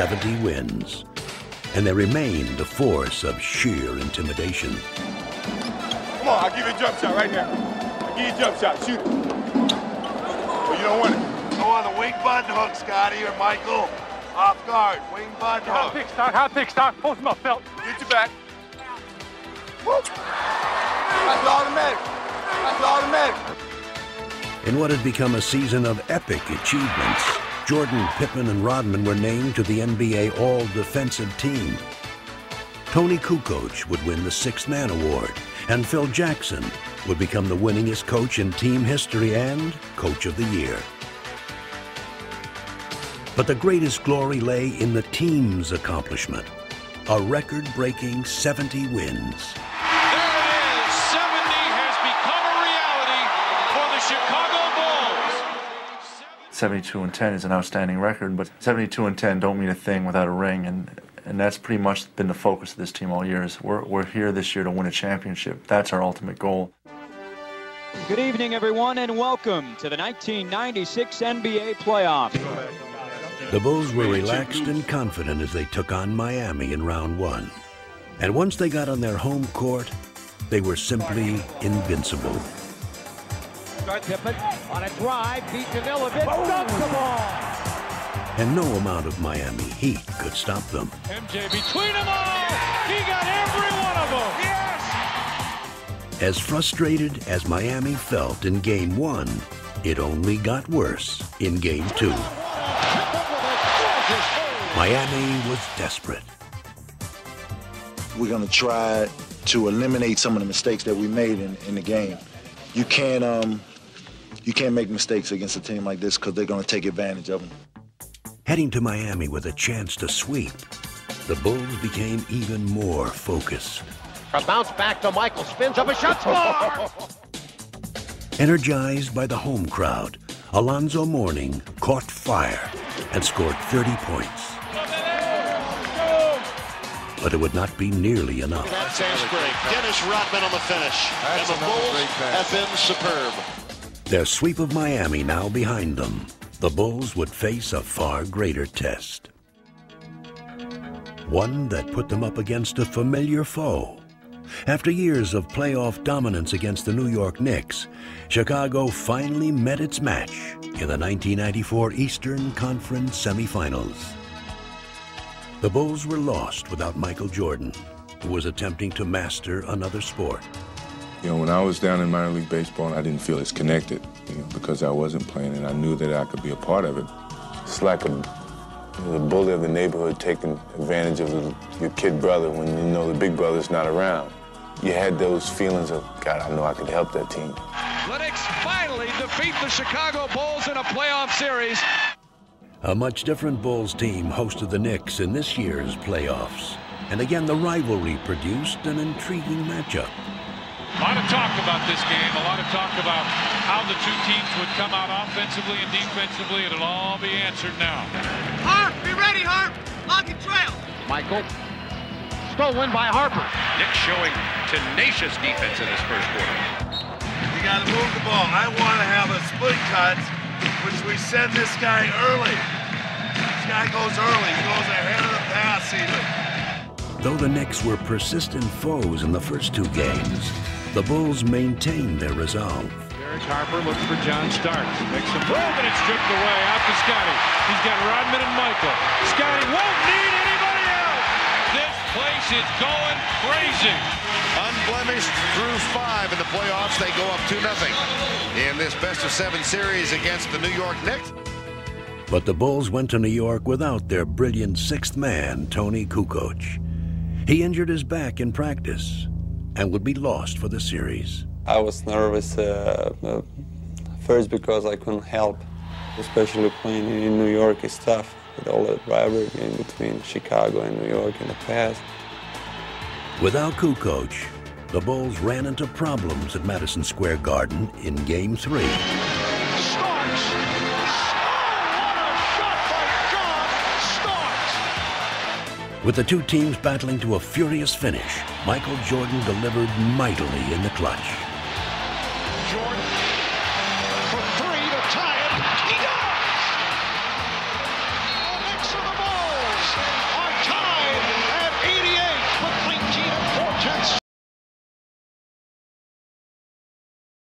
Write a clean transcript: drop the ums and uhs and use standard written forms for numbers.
70 wins, and they remained a force of sheer intimidation. Come on, I'll give you a jump shot right here. I'll give you a jump shot. Shoot it. Oh, you don't want it. Go on the wing button hook, Scotty or Michael. Off guard, wing button hook. Hot pick, stock. Post him up, Phil. Get your back. Woo. That's automatic. That's automatic. In what had become a season of epic achievements, Jordan, Pippen, and Rodman were named to the NBA All-Defensive Team. Tony Kukoc would win the Sixth Man Award, and Phil Jackson would become the winningest coach in team history and Coach of the Year. But the greatest glory lay in the team's accomplishment, a record-breaking 70 wins. There it is! 70 has become a reality for the Chicago Bulls. 72-10 is an outstanding record, but 72-10 don't mean a thing without a ring, and that's pretty much been the focus of this team all year. We're here this year to win a championship. That's our ultimate goal. Good evening, everyone, and welcome to the 1996 NBA playoffs. The Bulls were relaxed and confident as they took on Miami in round one. And once they got on their home court, they were simply invincible. Pippen on a drive, beat Janilovic, dumps the ball. And no amount of Miami heat could stop them. MJ between them all! He got every one of them! Yes! As frustrated as Miami felt in Game 1, it only got worse in Game 2. Miami was desperate. We're going to try to eliminate some of the mistakes that we made in the game. You can't make mistakes against a team like this because they're going to take advantage of them. Heading to Miami with a chance to sweep, the Bulls became even more focused. A bounce back to Michael, spins up a shot, score! Energized by the home crowd, Alonzo Mourning caught fire and scored 30 points. But it would not be nearly enough. That's great. Dennis Rodman on the finish. And the Bulls have been superb. Their sweep of Miami now behind them, the Bulls would face a far greater test. One that put them up against a familiar foe. After years of playoff dominance against the New York Knicks, Chicago finally met its match in the 1994 Eastern Conference semifinals. The Bulls were lost without Michael Jordan, who was attempting to master another sport. You know, when I was down in minor league baseball, I didn't feel as connected, because I wasn't playing, and I knew that I could be a part of it. It's like the bully of the neighborhood taking advantage of your kid brother when you know the big brother's not around. You had those feelings of, God, I know I could help that team. Lennox finally defeat the Chicago Bulls in a playoff series. A much different Bulls team hosted the Knicks in this year's playoffs. And again, the rivalry produced an intriguing matchup. A lot of talk about this game, a lot of talk about how the two teams would come out offensively and defensively. It'll all be answered now. Harp, be ready, Harp! Lock and trail! Michael. Stolen by Harper. Knicks showing tenacious defense in this first quarter. You got to move the ball. I want to have a split cut, which we send this guy early. This guy goes early. He goes ahead of the pass even. Though the Knicks were persistent foes in the first two games, the Bulls maintained their resolve. Derek Harper looks for John Starks. Makes a move and it's stripped away out to Scotty. He's got Rodman and Michael. Scotty won't need anybody else. This place is going crazy. Unblemished through 5 in the playoffs. They go up 2-0 in this best-of-7 series against the New York Knicks. But the Bulls went to New York without their brilliant sixth man, Tony Kukoc. He injured his back in practice and would be lost for the series. I was nervous first because I couldn't help, especially playing in New York is tough with all that rivalry in between Chicago and New York in the past. Without Kukoc, the Bulls ran into problems at Madison Square Garden in Game 3. With the two teams battling to a furious finish, Michael Jordan delivered mightily in the clutch. Jordan